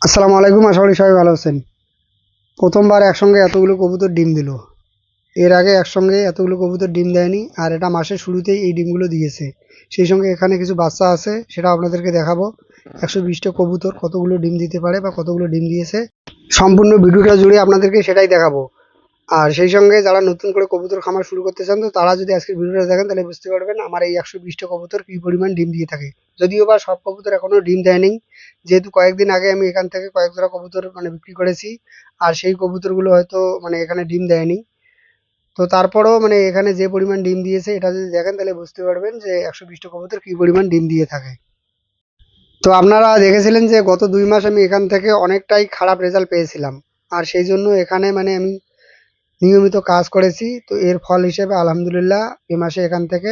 আসসালামু আলাইকুম, আশা করি সবাই ভালো আছেন। প্রথমবার একসঙ্গে এতগুলো কবুতর ডিম দিল। এর আগে একসঙ্গে এতগুলো কবুতর ডিম দেয়নি, আর এটা মাসের শুরুতেই এই ডিমগুলো দিয়েছে। সেই সঙ্গে এখানে কিছু বাচ্চা আছে, সেটা আপনাদেরকে দেখাবো। 120টা কবুতর কতগুলো ডিম দিতে পারে বা কতগুলো ডিম দিয়েছে, সম্পূর্ণ ভিডিওটা জুড়ে আপনাদেরকে সেটাই দেখাবো। আর সেই সঙ্গে যারা নতুন করে কবুতর খামার শুরু করতে চান, তো তারা যদি আজকের ভিডিওটা দেখেন তাহলে বুঝতে পারবেন আমার এই 120টা কবুতর কী পরিমাণ ডিম দিয়ে থাকে। যদিও বা সব কবুতর এখনও ডিম দেয়নি, যেহেতু কয়েকদিন আগে আমি এখান থেকে কয়েক জোড়া কবুতর বিক্রি করেছি। আর সেই কবুতরগুলো হয়তো এখানে ডিম দেয়নি। তো তারপরেও এখানে যে পরিমাণ ডিম দিয়েছে, এটা যদি দেখেন তাহলে বুঝতে পারবেন যে 120টা কবুতর কী পরিমাণ ডিম দিয়ে থাকে। তো আপনারা দেখেছিলেন যে গত 2 মাস আমি এখান থেকে অনেকটাই খারাপ রেজাল্ট পেয়েছিলাম। আর সেই জন্য এখানে আমি নিয়মিত কাজ করেছি। তো এর ফল হিসেবে আলহামদুলিল্লাহ এ মাসে এখান থেকে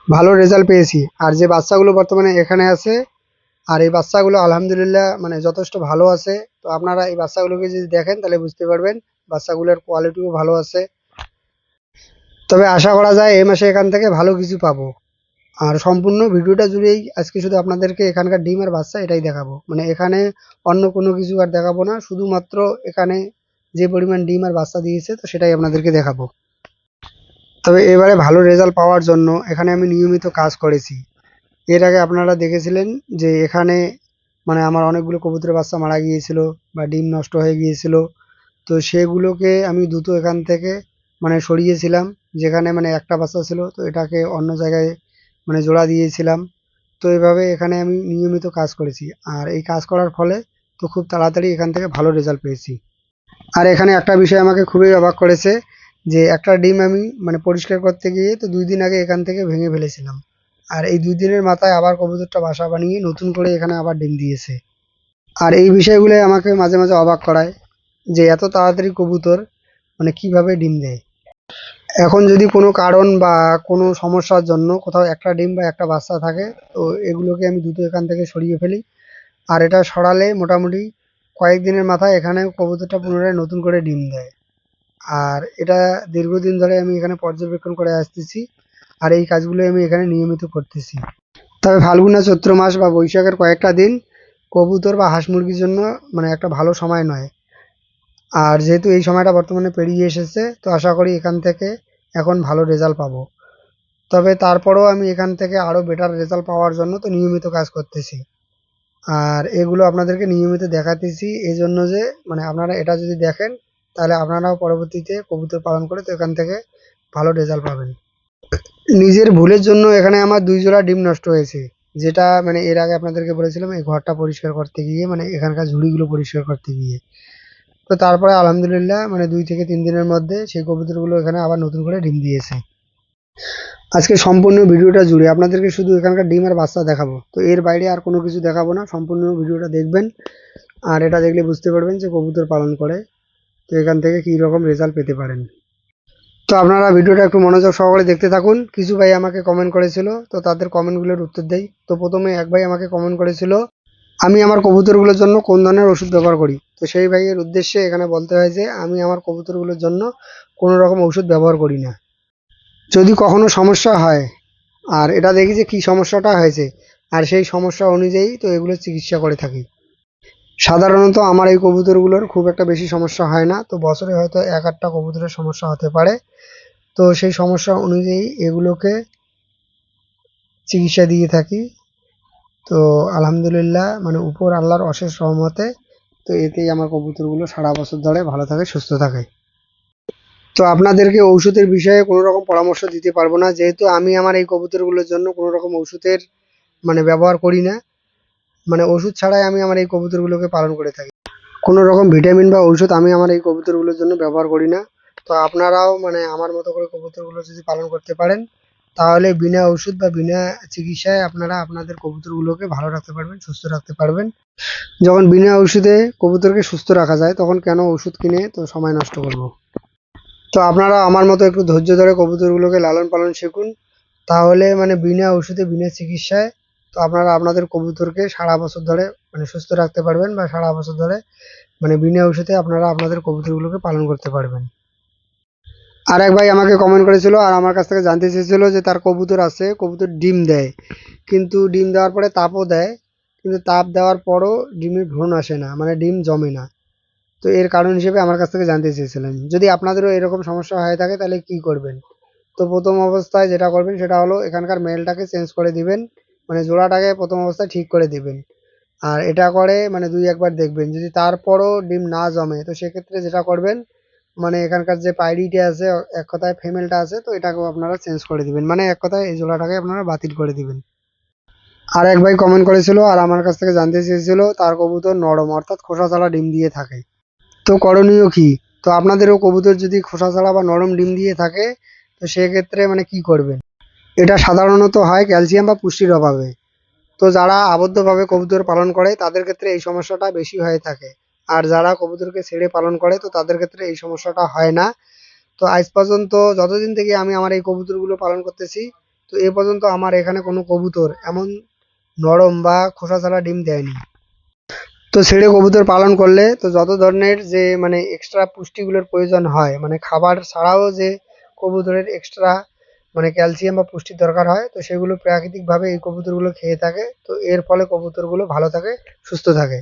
ভালো রেজাল্ট পেয়েছি। আর যে বাচ্চাগুলো বর্তমানে এখানে আছে, আর এই বাচ্চাগুলো আলহামদুলিল্লাহ যথেষ্ট ভালো আছে। তো আপনারা এই বাচ্চাগুলোকে যদি দেখেন তাহলে বুঝতে পারবেন বাচ্চাগুলোর কোয়ালিটিও ভালো আছে। তবে আশা করা যায় এই মাসে এখান থেকে ভালো কিছু পাবো। আর সম্পূর্ণ ভিডিওটা জুড়েই আজকে শুধু আপনাদেরকে এখানকার ডিম আর বাচ্চা এটাই দেখাবো। এখানে অন্য কোনো কিছু আর দেখাবো না, শুধুমাত্র এখানে যে পরিমাণ ডিম আর বাচ্চা দিয়েছে তো সেটাই আপনাদেরকে দেখাবো। তবে এবারে ভালো রেজাল্ট পাওয়ার জন্য এখানে আমি নিয়মিত কাজ করেছি। এর আগে আপনারা দেখেছিলেন যে এখানে আমার অনেকগুলো কবুতরের বাচ্চা মারা গিয়েছিল বা ডিম নষ্ট হয়ে গিয়েছিল। তো সেগুলোকে আমি দ্রুত এখান থেকে সরিয়েছিলাম। যেখানে একটা বাচ্চা ছিল, তো এটাকে অন্য জায়গায় জোড়া দিয়েছিলাম। তো এভাবে এখানে আমি নিয়মিত কাজ করেছি। আর এই কাজ করার ফলে তো খুব তাড়াতাড়ি এখান থেকে ভালো রেজাল্ট পেয়েছি। আর এখানে একটা বিষয় আমাকে খুবই অবাক করেছে, যে একটা ডিম আমি পরিষ্কার করতে গিয়ে তো 2 দিন আগে এখান থেকে ভেঙে ফেলেছিলাম। আর এই 2 দিনের মাথায় আবার কবুতরটা বাসা বানিয়ে নতুন করে এখানে আবার ডিম দিয়েছে। আর এই বিষয়গুলো আমাকে মাঝে মাঝে অবাক করায়, যে এত তাড়াতাড়ি কবুতর কিভাবে ডিম দেয়। এখন যদি কোনো কারণ বা কোনো সমস্যার জন্য কোথাও একটা ডিম বা একটা বাচ্চা থাকে, তো এগুলোকে আমি দ্রুত এখান থেকে সরিয়ে ফেলি। আর এটা সরালে মোটামুটি কয়েকদিনের মাথায় এখানে কবুতরটা পুনরায় নতুন করে ডিম দেয়। আর এটা দীর্ঘদিন ধরে আমি এখানে পর্যবেক্ষণ করে আসতেছি। আর এই কাজগুলো আমি এখানে নিয়মিত করতেছি। তবে ফাল্গুন আর চৈত্র মাস বা বৈশাখের কয়েকটা দিন কবুতর বা হাঁস মুরগির জন্য একটা ভালো সময় নয়। আর যেহেতু এই সময়টা বর্তমানে পেরিয়ে এসেছে, তো আশা করি এখান থেকে এখন ভালো রেজাল্ট পাবো। তবে তারপরেও আমি এখান থেকে আরও বেটার রেজাল্ট পাওয়ার জন্য তো নিয়মিত কাজ করতেছি। আর এগুলো আপনাদেরকে নিয়মিত দেখাতেছি এই জন্য যে আপনারা এটা যদি দেখেন, তাহলে আপনারাও পরবর্তীতে কবুতর পালন করে তো এখান থেকে ভালো রেজাল্ট পাবেন। নিজের ভুলের জন্য এখানে আমার 2 জোড়া ডিম নষ্ট হয়েছে। যেটা এর আগে আপনাদেরকে বলেছিলাম, এই ঘরটা পরিষ্কার করতে গিয়ে এখানকার ঝুড়িগুলো পরিষ্কার করতে গিয়ে। তো তারপরে আলহামদুলিল্লাহ 2 থেকে 3 দিনের মধ্যে সেই কবুতরগুলো এখানে আবার নতুন করে ডিম দিয়েছে। আজকে সম্পূর্ণ ভিডিওটা জুড়ে আপনাদেরকে শুধু এখানকার ডিম আর বাচ্চা দেখাবো। তো এর বাইরে আর কোনো কিছু দেখাবো না, সম্পূর্ণ ভিডিওটা দেখবেন। আর এটা দেখলে বুঝতে পারবেন যে কবুতর পালন করে তো এখান থেকে কী রকম রেজাল্ট পেতে পারেন। তো আপনারা ভিডিওটা একটু মনোযোগ সহকারে দেখতে থাকুন। কিছু ভাই আমাকে কমেন্ট করেছিল, তো তাদের কমেন্টগুলোর উত্তর দেই। তো প্রথমে এক ভাই আমাকে কমেন্ট করেছিল, আমি আমার কবুতরগুলোর জন্য কোন ধরনের ওষুধ ব্যবহার করি। তো সেই ভাইয়ের উদ্দেশ্যে এখানে বলতে হয় যে আমি আমার কবুতরগুলোর জন্য কোনো রকম ওষুধ ব্যবহার করি না। যদি কখনো সমস্যা হয়, আর এটা দেখি যে কী সমস্যাটা হয়েছে, আর সেই সমস্যা অনুযায়ী তো এগুলোর চিকিৎসা করে থাকি। সাধারণত আমার এই কবুতরগুলোর খুব একটা বেশি সমস্যা হয় না, তো বছরে হয়তো এক আধটা কবুতরের সমস্যা হতে পারে। তো সেই সমস্যা অনুযায়ী এগুলোকে চিকিৎসা দিয়ে থাকি। তো আলহামদুলিল্লাহ উপর আল্লাহর অশেষ রহমতে তো এতেই আমার কবুতরগুলো সারা বছর ধরে ভালো থাকে, সুস্থ থাকে। তো আপনাদেরকে ঔষধের বিষয়ে কোনো রকম পরামর্শ দিতে পারবো না, যেহেতু আমি আমার এই কবুতরগুলোর জন্য কোনো রকম ওষুধের ব্যবহার করি না। ওষুধ ছাড়াই আমি আমার এই কবুতরগুলোকে পালন করে থাকি। কোনো রকম ভিটামিন বা ঔষধ আমি আমার এই কবুতরগুলোর জন্য ব্যবহার করি না। তো আপনারাও আমার মতো করে কবুতরগুলো যদি পালন করতে পারেন, তাহলে বিনা ওষুধ বা বিনা চিকিৎসায় আপনারা আপনাদের কবুতরগুলোকে ভালো রাখতে পারবেন, সুস্থ রাখতে পারবেন। যখন বিনা ওষুধে কবুতরকে সুস্থ রাখা যায়, তখন কেন ওষুধ কিনে তো সময় নষ্ট করব। তো আপনারা আমার মতো একটু ধৈর্য ধরে কবুতরগুলোকে লালন পালন শিখুন। তাহলে বিনা ওষুধে বিনা চিকিৎসায় তো আপনারা আপনাদের কবুতরকে সারা বছর ধরে সুস্থ রাখতে পারবেন, বা সারা বছর ধরে বিনা ওষুধে আপনারা আপনাদের কবুতরগুলোকে পালন করতে পারবেন। আর এক ভাই আমাকে কমেন্ট করেছিল, আর আমার কাছ থেকে জানতে চেয়েছিল যে তার কবুতর আছে, কবুতর ডিম দেয়, কিন্তু ডিম দেওয়ার পরে তাপও দেয়, কিন্তু তাপ দেওয়ার পরও ডিমের ভ্রূণ আসে না, মানে ডিম জমে না। তো এর কারণ হিসেবে আমার কাছ থেকে জানতে চেয়েছিলেন। যদি আপনাদেরও এরকম সমস্যা হয়ে থাকে তাহলে কি করবেন? তো প্রথম অবস্থায় যেটা করবেন সেটা হলো এখানকার মেলটাকে চেঞ্জ করে দিবেন, মানে জোড়াটাকে প্রথম অবস্থায় ঠিক করে দিবেন। আর এটা করে মানে ২-১ বার দেখবেন। যদি তারপরও ডিম না জমে তো সেক্ষেত্রে যেটা করবেন, মানে এখানকার যে পাইরিটা আছে, এক কথায় ফিমেলটা আছে, তো এটাকেও আপনারা চেঞ্জ করে দিবেন। মানে এক কথায় এই জোড়াটাকে আপনারা বাতিল করে দিবেন। আর এক ভাই কমেন্ট করেছিল আর আমার কাছ থেকে জানতে চেয়েছিল তার কবুতর নরম অর্থাৎ খোসা ছাড়া ডিম দিয়ে থাকে। তো করণীয় কি? তো আপনাদেরও কবুতর যদি খোসা ছাড়া বা নরম ডিম দিয়ে থাকে তো সেক্ষেত্রে মানে কি করবেন? এটা সাধারণত হয় ক্যালসিয়াম বা পুষ্টির অভাবে। তো যারা আবদ্ধভাবে কবুতর পালন করে তাদের ক্ষেত্রে এই সমস্যাটা বেশি হয়ে থাকে। আর যারা কবুতরকে ছেড়ে পালন করে তো তাদের ক্ষেত্রে এই সমস্যাটা হয় না। তো আজ পর্যন্ত যতদিন থেকে আমি আমার এই কবুতরগুলো পালন করতেছি, তো এ পর্যন্ত আমার এখানে কোনো কবুতর এমন নরম বা খোসা ছাড়া ডিম দেয়নি। তো ছেড়ে কবুতর পালন করলে তো যত ধরনের যে মানে এক্সট্রা পুষ্টিগুলোর প্রয়োজন হয়, মানে খাবার ছাড়াও যে কবুতরের এক্সট্রা মানে ক্যালসিয়াম বা পুষ্টির দরকার হয়, তো সেগুলো প্রাকৃতিকভাবে এই কবুতরগুলো খেয়ে থাকে। তো এর ফলে কবুতরগুলো ভালো থাকে, সুস্থ থাকে।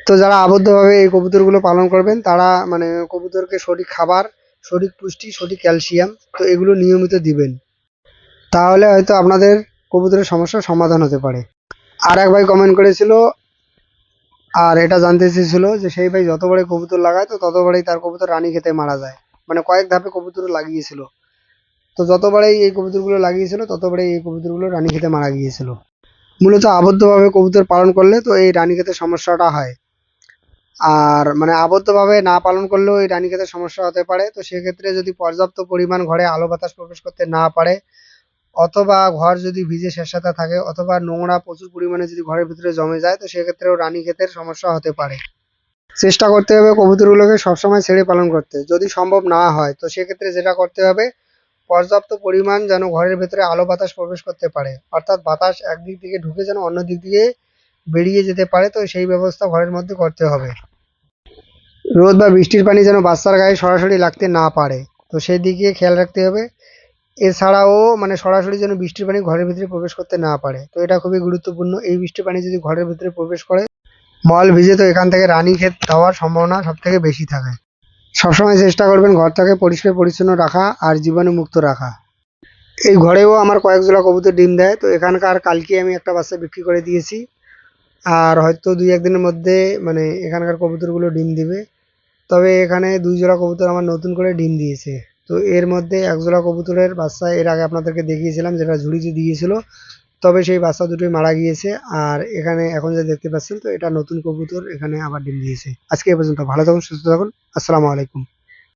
তো যারা আবদ্ধভাবে এই কবুতরগুলো পালন করবেন তারা মানে কবুতরকে সঠিক খাবার, সঠিক পুষ্টি, সঠিক ক্যালসিয়াম তো এগুলো নিয়মিত দিবেন। তাহলে হয়তো আপনাদের কবুতরের সমস্যার সমাধান হতে পারে। আর এক ভাই কমেন্ট করেছিল আর এটা জানতে চেয়েছিল যে সেই ভাই যতবারই কবুতর লাগায় তো ততবারই তার কবুতর রানীক্ষেতে মারা যায়। মানে কয়েক ধাপে কবুতর লাগিয়েছিল। তো যতবারই এই কবুতরগুলো লাগিয়েছিল ততবারই এই কবুতরগুলো রানীক্ষেতে মারা গিয়েছিল। মূলত আবদ্ধভাবে কবুতর পালন করলে তো এই রানীক্ষেতের সমস্যাটা হয়। আর মানে আবদ্ধভাবে না পালন করলেও এই রানীক্ষেতের সমস্যা হতে পারে। তো সেক্ষেত্রে যদি পর্যাপ্ত পরিমাণ ঘরে আলো বাতাস প্রবেশ করতে না পারে, অথবা ঘর যদি ভিজে স্যাঁতসেঁতে থাকে, অথবা নোংরা প্রচুর পরিমাণে যদি ঘরের ভিতরে জমে যায় তো সেক্ষেত্রেও রানীক্ষেতের সমস্যা হতে পারে। চেষ্টা করতে হবে কবুতরগুলোকে সবসময় ছেড়ে পালন করতে। যদি সম্ভব না হয় তো সেক্ষেত্রে যেটা করতে হবে, পর্যাপ্ত পরিমাণ যেন ঘরের ভেতরে আলো বাতাস প্রবেশ করতে পারে, অর্থাৎ বাতাস একদিক থেকে ঢুকে যেন অন্য দিক দিয়ে বেরিয়ে যেতে পারে, তো সেই ব্যবস্থা ঘরের মধ্যে করতে হবে। রোদ বা বৃষ্টির পানি যেন বাচ্চার গায়ে সরাসরি লাগতে না পারে, তো সেই দিকে খেয়াল রাখতে হবে। এছাড়াও মানে সরাসরি যেন বৃষ্টির পানি ঘরের ভিতরে প্রবেশ করতে না পারে, তো এটা খুবই গুরুত্বপূর্ণ। এই বৃষ্টির পানি যদি ঘরের ভিতরে প্রবেশ করে মল ভিজে তো এখান থেকে রানীক্ষেত হওয়ার সম্ভাবনা সব থেকে বেশি থাকে। সবসময় চেষ্টা করবেন ঘরটাকে পরিষ্কার পরিচ্ছন্ন রাখা আর জীবাণুমুক্ত রাখা। এই ঘরেও আমার কয়েক জোড়া কবুতর ডিম দেয়, তো এখানকার কালকে আমি একটা বাচ্চা বিক্রি করে দিয়েছি। আর হয়তো ২-১ দিনের মধ্যে মানে এখানকার কবুতরগুলো ডিম দিবে। তবে এখানে ২ জোড়া কবুতর আমার নতুন করে ডিম দিয়েছে। তো এর মধ্যে এক জোড়া কবুতরের বাচ্চা এর আগে আপনাদেরকে দেখিয়েছিলাম যেটা ঝুড়িতে দিয়েছিল। তবে সেই বাচ্চা দুটোই মারা গিয়েছে। আর এখানে এখন যে দেখতে পাচ্ছেন তো এটা নতুন কবুতর এখানে আবার ডিম দিয়েছে। আজকে এ পর্যন্ত। ভালো থাকুন, সুস্থ থাকুন। আসসালামু আলাইকুম।